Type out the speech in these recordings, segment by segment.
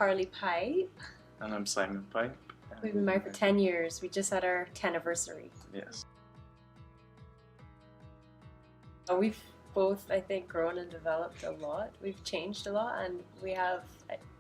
Carlie Pipe. And I'm Simon Pipe. We've been married for 10 years. We just had our 10th anniversary. Yes. We've both, I think, grown and developed a lot. We've changed a lot, and we have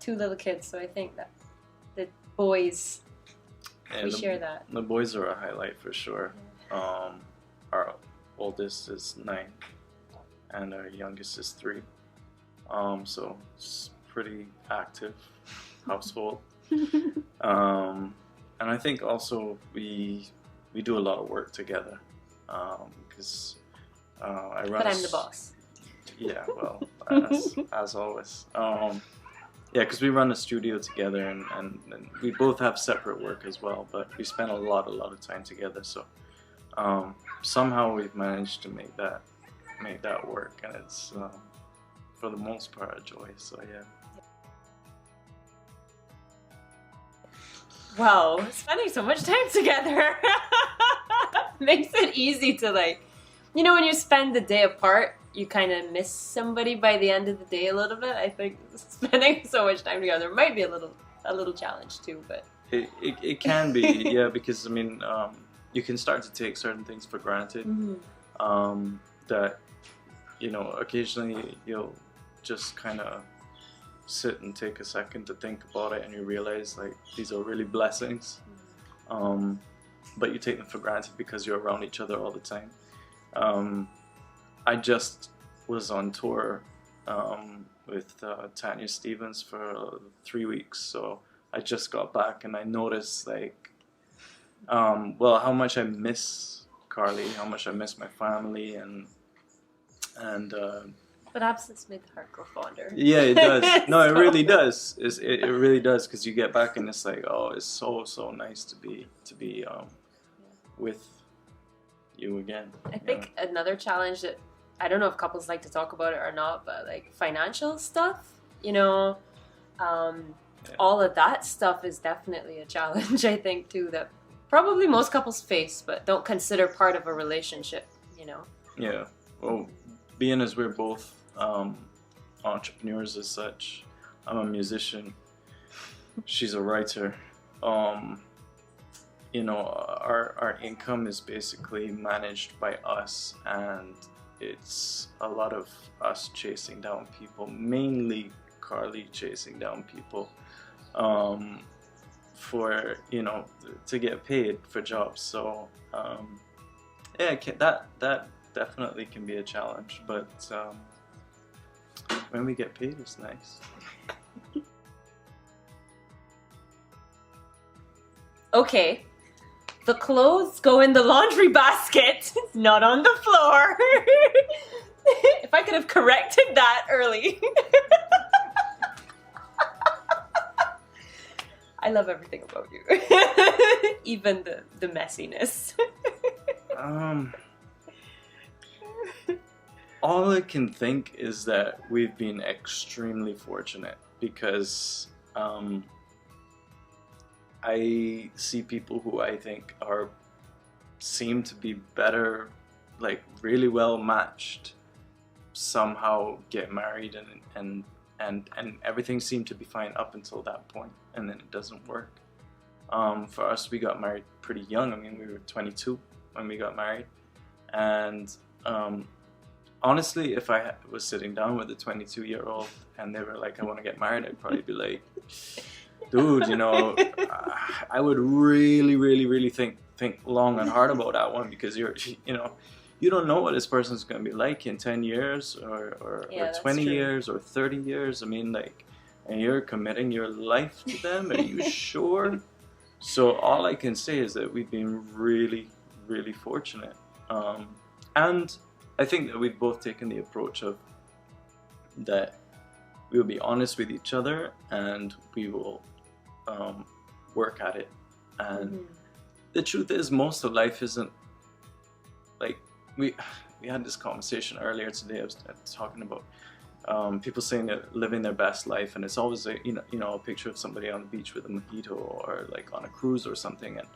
2 little kids, so I think that the boys, we share that. The boys are a highlight for sure. Our oldest is 9 and our youngest is 3. So it's pretty active household. And I think also we do a lot of work together because I run. But I'm the boss. Yeah, well, as always. Yeah, because we run a studio together, and we both have separate work as well, but we spend a lot of time together. So somehow we've managed to make that work, and it's for the most part a joy. So yeah. Wow, spending so much time together makes it easy to, like, you know, when you spend the day apart, you kind of miss somebody by the end of the day a little bit. I think spending so much time together might be a little challenge too, but it can be, yeah, because I mean, you can start to take certain things for granted. Mm-hmm. That, you know, occasionally you'll just kind of sit and take a second to think about it, and you realize, like, these are really blessings, but you take them for granted because you're around each other all the time. I just was on tour with Tanya Stevens for 3 weeks, so I just got back and I noticed, like, well, how much I miss Carlie, how much I miss my family, and but absence made the heart grow fonder. yeah, it does. No, it really does. It really does, because you get back and it's like, oh, it's so nice to be with you again. I think another challenge that, I don't know if couples like to talk about it or not, but like financial stuff, you know, all of that stuff is definitely a challenge, I think, too, that probably most couples face, but don't consider part of a relationship, you know. Yeah. Well, being as we're both entrepreneurs as such, I'm a musician, she's a writer, you know, our income is basically managed by us, and it's a lot of us chasing down people, mainly Carlie chasing down people, for, you know, to get paid for jobs. So yeah, that definitely can be a challenge, but when we get paid, it's nice. Okay, the clothes go in the laundry basket, not on the floor. If I could have corrected that early. I love everything about you. Even the messiness. All I can think is that we've been extremely fortunate, because I see people who I think seem to be better, like really well matched, somehow get married, and everything seemed to be fine up until that point, and then it doesn't work. For us, we got married pretty young. I mean, we were 22 when we got married, and honestly, if I was sitting down with a 22-year-old and they were like, I want to get married, I'd probably be like, dude, you know, I would really think long and hard about that one, because you know, you don't know what this person's going to be like in 10 years or 20 years or 30 years. I mean, like, and you're committing your life to them. Are you sure? So all I can say is that we've been really fortunate. And I think that we've both taken the approach of that we will be honest with each other, and we will work at it. And the truth is, most of life isn't like, we had this conversation earlier today. I was talking about people saying they're living their best life, and it's always a a picture of somebody on the beach with a mojito, or like on a cruise or something. And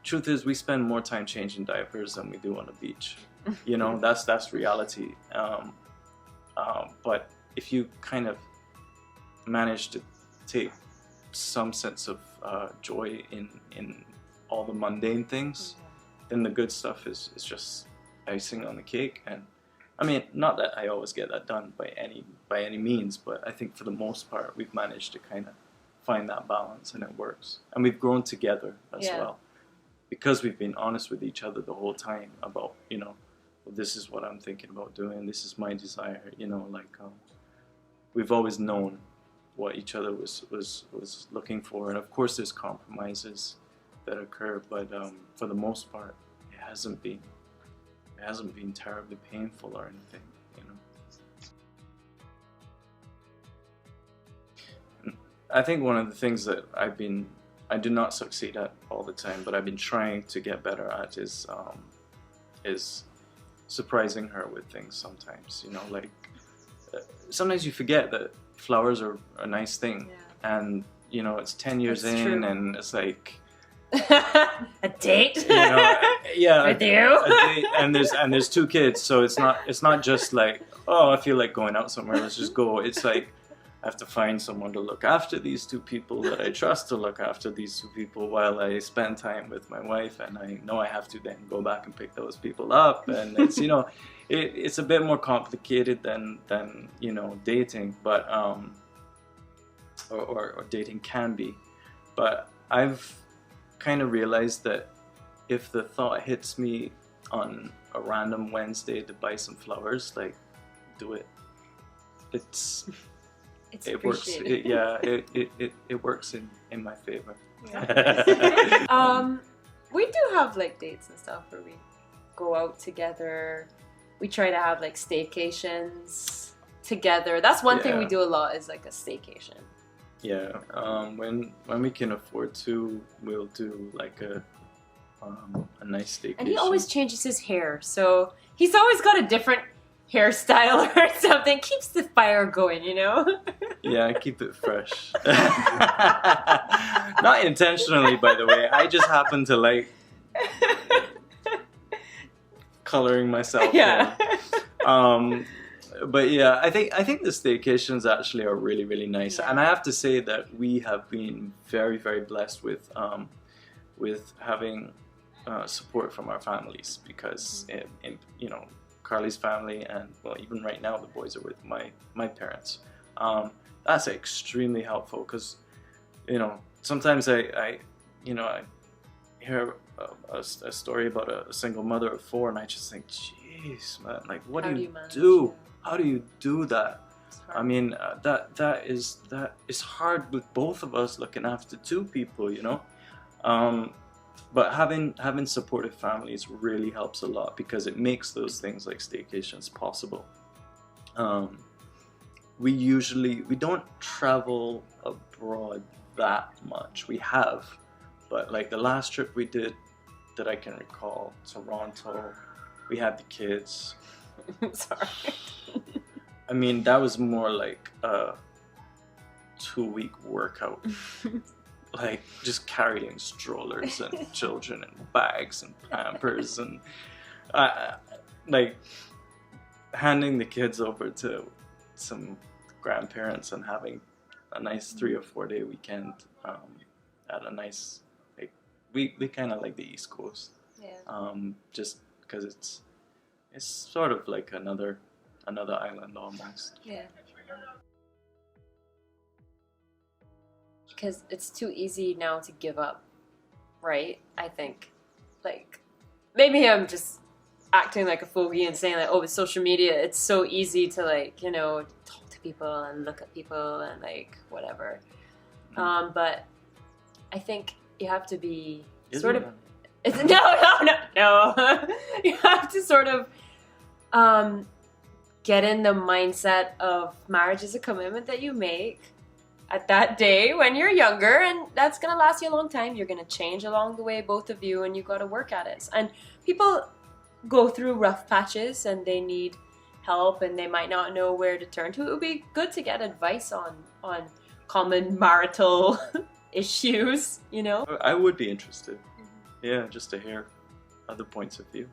truth is, we spend more time changing diapers than we do on the beach. You know, that's reality. But if you kind of manage to take some sense of joy in all the mundane things, then the good stuff is just icing on the cake. And I mean, not that I always get that done by any means, but I think for the most part we've managed to kind of find that balance, and it works. And we've grown together as well, because we've been honest with each other the whole time about, you know, well, this is what I'm thinking about doing, this is my desire, you know, like we've always known what each other was looking for. And of course there's compromises that occur, but for the most part it hasn't been terribly painful or anything, you know. I think one of the things that I do not succeed at all the time, but I've been trying to get better at is surprising her with things sometimes, you know, like sometimes you forget that flowers are a nice thing, and you know, it's 10 years That's in true. And it's like a date, you know, with you, a date, and there's 2 kids, so it's not just like, oh, I feel like going out somewhere, let's just go. It's like I have to find someone to look after these 2 people that I trust to look after these 2 people while I spend time with my wife, and I know I have to then go back and pick those people up, and it's, you know, it's a bit more complicated than you know, dating, but or dating can be. But I've kind of realized that if the thought hits me on a random Wednesday to buy some flowers, like, do it. It works. It works in my favor. Yeah. We do have like dates and stuff where we go out together. We try to have like staycations together. That's one thing we do a lot, is like a staycation. Yeah. When we can afford to, we'll do like a nice staycation. And he always changes his hair, so he's always got a different hairstyle or something. Keeps the fire going, you know. Yeah, I keep it fresh. Not intentionally, by the way. I just happen to like coloring myself. Yeah. But yeah, I think the staycations actually are really, really nice, and I have to say that we have been very, very blessed with having support from our families, because you know, Carlie's family, and well, even right now the boys are with my parents. That's extremely helpful, because you know, sometimes I hear a story about a single mother of 4, and I just think, jeez, man, like, what do you do? How do you do that? I mean, that is hard with both of us looking after 2 people, you know. But having supportive families really helps a lot, because it makes those things like staycations possible. We don't travel abroad that much. We have, but like the last trip we did that I can recall, Toronto, we had the kids. Sorry. I mean, that was more like a 2-week workout. Like just carrying strollers and children and bags and Pampers, and like handing the kids over to some grandparents and having a nice 3 or 4 day weekend at a nice, like, we kind of like the East Coast. Yeah. Just because it's sort of like another island almost. Yeah. Because it's too easy now to give up, right? I think, like, maybe I'm just acting like a fogy and saying like, oh, with social media, it's so easy to, like, you know, talk to people and look at people and like whatever. But I think you have to be no. You have to sort of get in the mindset of marriage is a commitment that you make at that day when you're younger, and that's going to last you a long time. You're going to change along the way, both of you, and you've got to work at it. And people go through rough patches and they need help and they might not know where to turn to. It would be good to get advice on common marital issues, you know? I would be interested. Yeah, just to hear other points of view.